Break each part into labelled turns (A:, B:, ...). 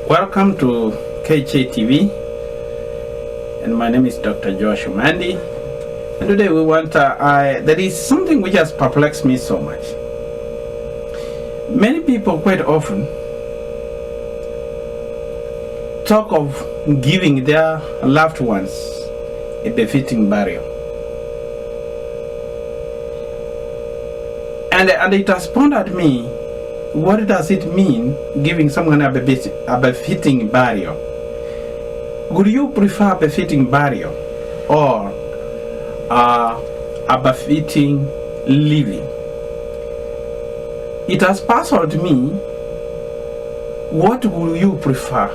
A: Welcome to KJTV, and my name is Dr. Josh Umandi. And today we want there is something which has perplexed me so much. Many people quite often talk of giving their loved ones a befitting burial. And it has pondered me, what does it mean giving someone a befitting burial? Would you prefer a befitting burial or a befitting living? It has puzzled me, what will you prefer?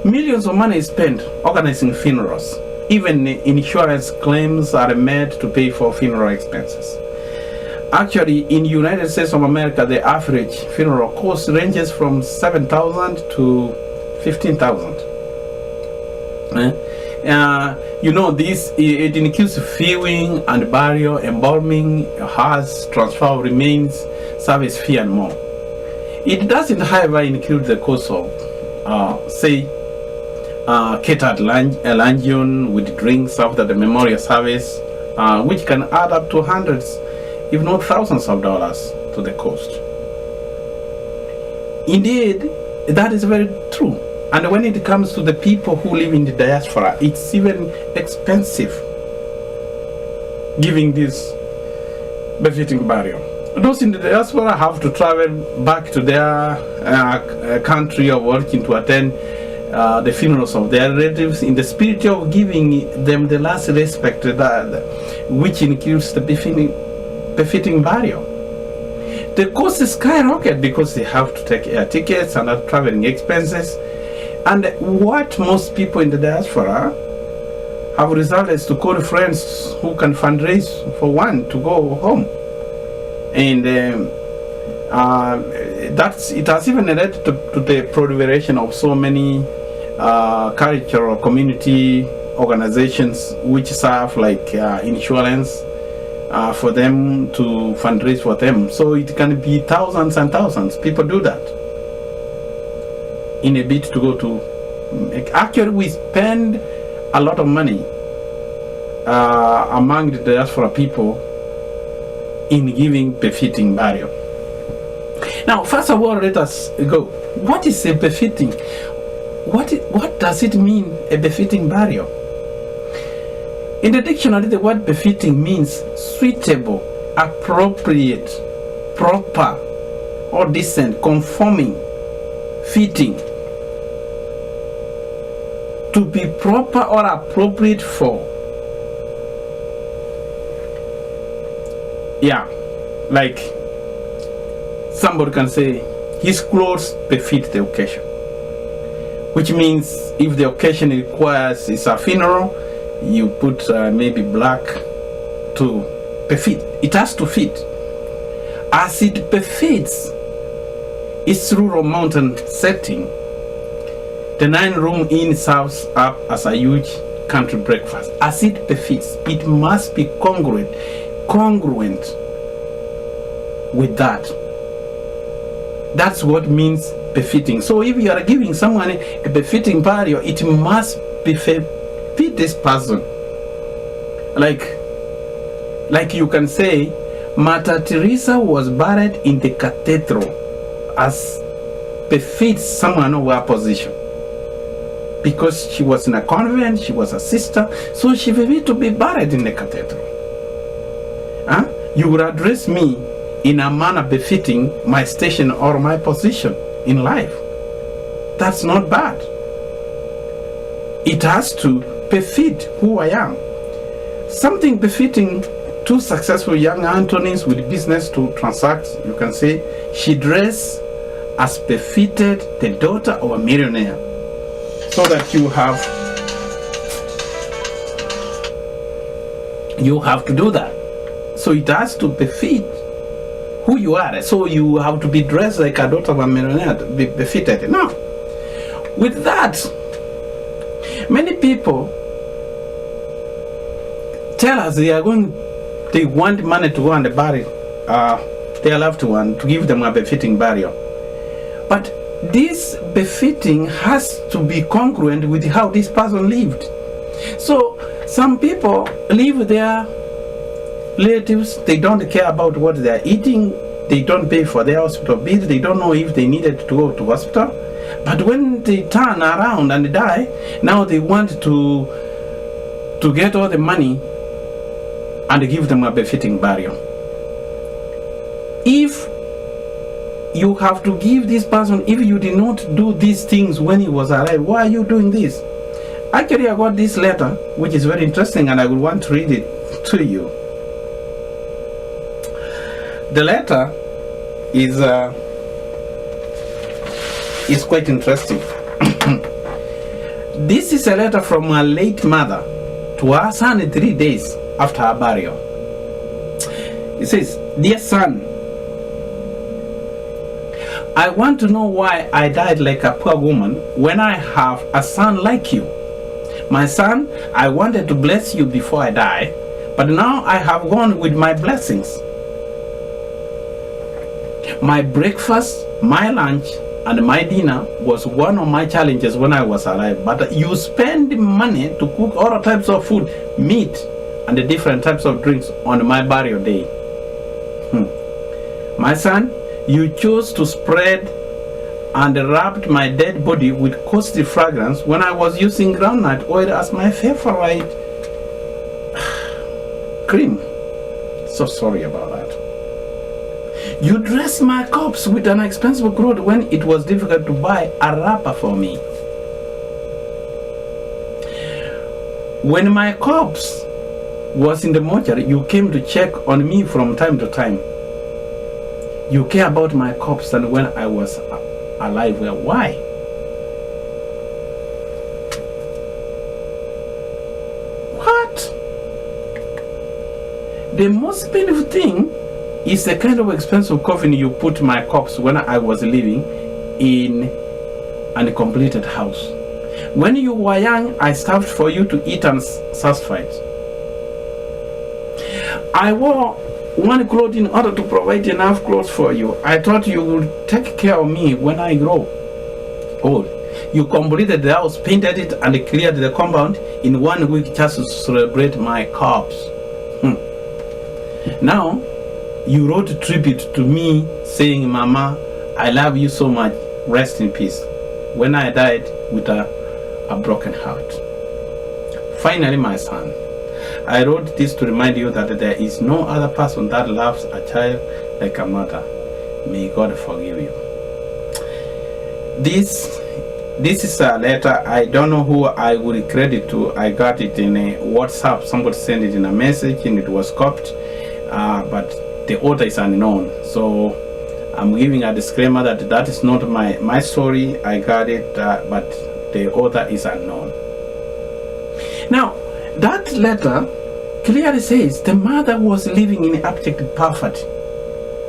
A: Millions of money is spent organizing funerals. Even insurance claims are made to pay for funeral expenses. Actually, in the United States of America, the average funeral cost ranges from $7,000 to $15,000. This it includes viewing and burial, embalming, hearse, transfer of remains, service fee, and more. It doesn't, however, include the cost of, catered luncheon with drinks after the memorial service, which can add up to hundreds, if not thousands of dollars to the cost. Indeed, that is very true. And when it comes to the people who live in the diaspora, it's even expensive giving this befitting burial. Those in the diaspora have to travel back to their country of origin to attend the funerals of their relatives in the spirit of giving them the last respect, which includes the befitting burial. The cost is skyrocket because they have to take air tickets and other traveling expenses. And what most people in the diaspora have resolved is to call friends who can fundraise for one to go home. And it has even led to the proliferation of so many cultural community organizations which serve like insurance for them to fundraise for them. So it can be thousands and thousands. People do that in a bid to go to. Actually, we spend a lot of money among the diaspora people in giving befitting burial. Now, first of all, let us go. What is a befitting? What does it mean, a befitting burial? In the dictionary, the word befitting means suitable, appropriate, proper, or decent, conforming, fitting. To be proper or appropriate for. Yeah, like somebody can say his clothes befit the occasion, which means if the occasion requires is a funeral, you put maybe black to befit. It has to fit. As it befits its rural mountain setting, the 9-room inn serves up as a huge country breakfast. As it befits, it must be congruent with that. That's what means befitting. So if you are giving someone a befitting burial, it must befit this person. Like you can say, Mother Teresa was buried in the cathedral as befits someone of her position. Because she was in a convent, she was a sister, so she needed to be buried in the cathedral. You would address me in a manner befitting my station or my position in life. That's not bad. It has to befit who I am. Something befitting two successful young Antonians with business to transact, you can say, she dressed as befitted the daughter of a millionaire. So that you have to do that. So it has to befit who you are. So you have to be dressed like a daughter of a millionaire to be befitted. Now, with that, many people tell us they want money to go and bury their loved one, to give them a befitting burial. But this befitting has to be congruent with how this person lived. So some people leave their relatives, they don't care about what they are eating, they don't pay for their hospital bills, they don't know if they needed to go to hospital. But when they turn around and die, now they want to get all the money and give them a befitting burial. If you have to give this person, if you did not do these things when he was alive, why are you doing this? Actually, I got this letter, which is very interesting, and I would want to read it to you. The letter is quite interesting. This is a letter from her late mother to her son 3 days after her burial. It says, "Dear son, I want to know why I died like a poor woman when I have a son like you. My son, I wanted to bless you before I die, but now I have gone with my blessings. My breakfast, my lunch, and my dinner was one of my challenges when I was alive, but you spend money to cook all types of food, meat, and the different types of drinks on my burial day. My son, you chose to spread and wrapped my dead body with costly fragrance when I was using groundnut oil as my favorite cream. So sorry about that. You dressed my corpse with an expensive cloth when it was difficult to buy a wrapper for me. When my corpse was in the mortuary, you came to check on me from time to time. You care about my corpse than when I was alive. Well, why? What? The most painful thing is the kind of expensive coffin you put my corpse when I was living in an completed house. When you were young, I starved for you to eat and satisfied. I wore one cloth in order to provide enough clothes for you. I thought you would take care of me when I grow old. You completed the house, painted it, and cleared the compound in 1 week just to celebrate my corpse. Now, you wrote a tribute to me saying, Mama, I love you so much, rest in peace, when I died with a broken heart. Finally, my son, I wrote this to remind you that there is no other person that loves a child like a mother. May God forgive you. This is a letter. I don't know who I would credit to. I got it in a WhatsApp. Somebody sent it in a message and it was copied, but the author is unknown. So I'm giving a disclaimer that that is not my story. I got it, but the author is unknown. Now, that letter clearly says the mother was living in abject poverty,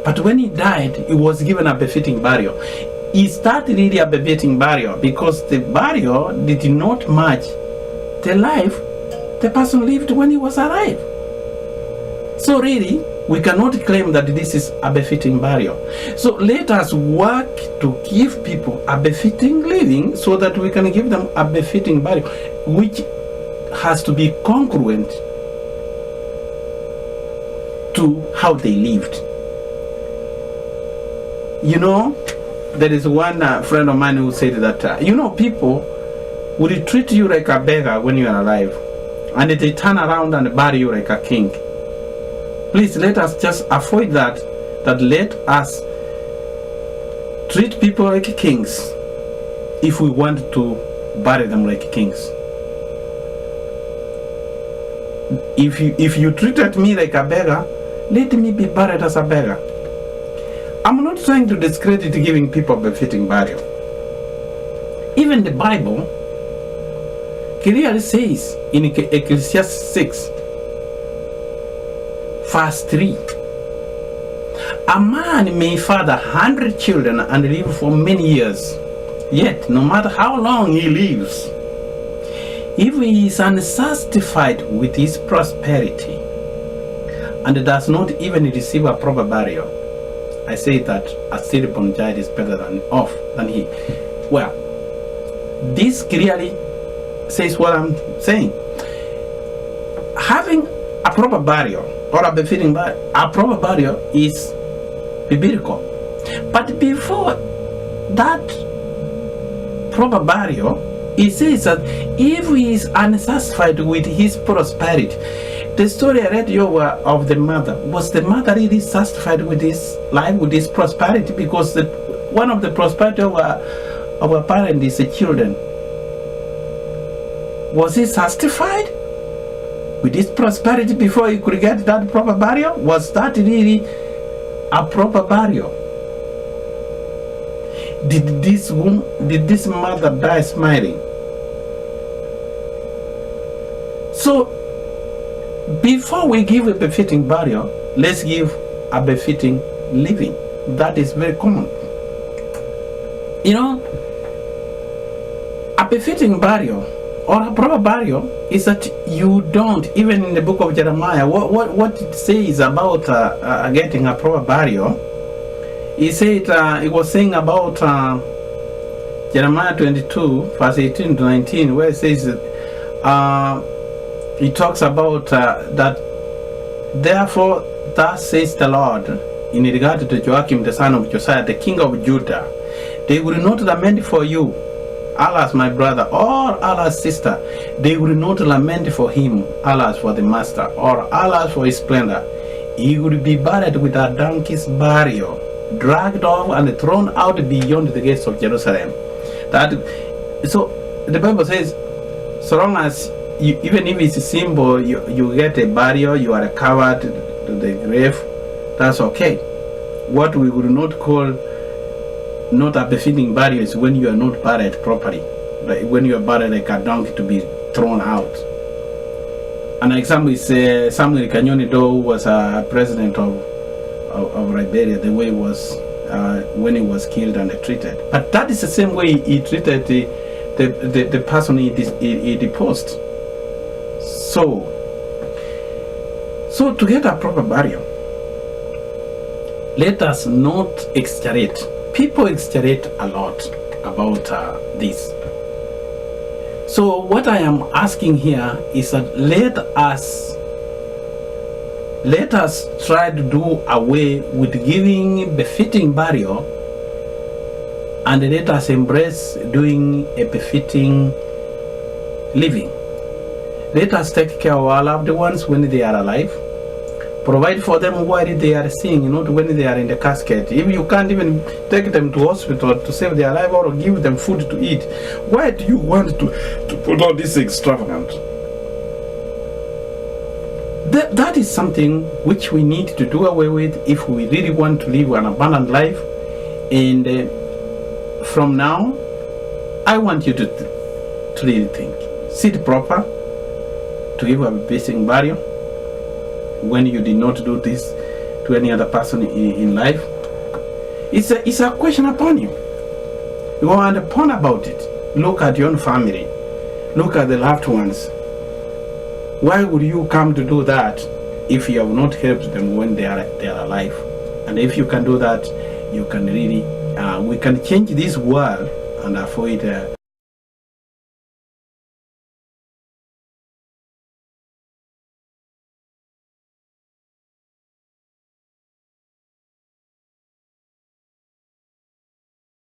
A: but when he died, he was given a befitting burial. Is that really a befitting burial? Because the burial did not match the life the person lived when he was alive. So really, we cannot claim that this is a befitting burial. So let us work to give people a befitting living so that we can give them a befitting burial, which has to be congruent to how they lived. You know, there is one friend of mine who said that, people will treat you like a beggar when you are alive, and they turn around and bury you like a king. Please let us just avoid that let us treat people like kings if we want to bury them like kings. If you treated me like a beggar, let me be buried as a beggar. I'm not trying to discredit giving people befitting burial. Even the Bible clearly says in Ecclesiastes 6, verse 3, a man may father 100 children and live for many years, yet no matter how long he lives, if he is unsatisfied with his prosperity and does not even receive a proper burial, I say that a stillborn child is better than he. Well, this clearly says what I'm saying. Having a proper burial or a befitting burial, a proper burial is biblical. But before that proper burial, it says that if he is unsatisfied with his prosperity, the story I read you of the mother, was the mother really satisfied with his life, with his prosperity? Because one of the prosperity of our parent is the children. Was he satisfied with his prosperity before he could get that proper burial? Was that really a proper burial? Did this mother die smiling? So before we give a befitting burial, let's give a befitting living. That is very common. You know, a befitting burial or a proper burial is that you don't, even in the book of Jeremiah, what it says about getting a proper burial, he said, it was saying about Jeremiah 22, verse 18 to 19, where it says, he talks about that, therefore, thus says the Lord, in regard to Joachim the son of Josiah, the king of Judah, they will not lament for you, alas, my brother, or alas, sister. They will not lament for him, alas, for the master, or alas, for his splendor. He will be buried with a donkey's burial, dragged off and thrown out beyond the gates of Jerusalem. So the Bible says, so long as even if it's a symbol, you get a burial, you are covered to the grave, that's okay. What we would not call not a befitting burial is when you are not buried properly, like when you are buried like a donkey to be thrown out. An example is Samuel Kanyoni, who was a president of Liberia, the way it was when he was killed and treated. But that is the same way he treated the person he deposed. So to get a proper burial, let us not exaggerate. People exaggerate a lot about this. So what I am asking here is that let us try to do away with giving befitting burial, and let us embrace doing a befitting living. Let us take care of our loved ones when they are alive. Provide for them while they are seeing, not when they are in the casket. If you can't even take them to hospital to save their life or give them food to eat, why do you want to put all this extravagant? That is something which we need to do away with if we really want to live an abundant life. And from now, I want you to really think. Sit proper to give a basic burial when you did not do this to any other person in life. It's a question upon you. You want to ponder about it. Look at your own family. Look at the loved ones. Why would you come to do that if you have not helped them when they are alive? And if you can do that, you can really, we can change this world and avoid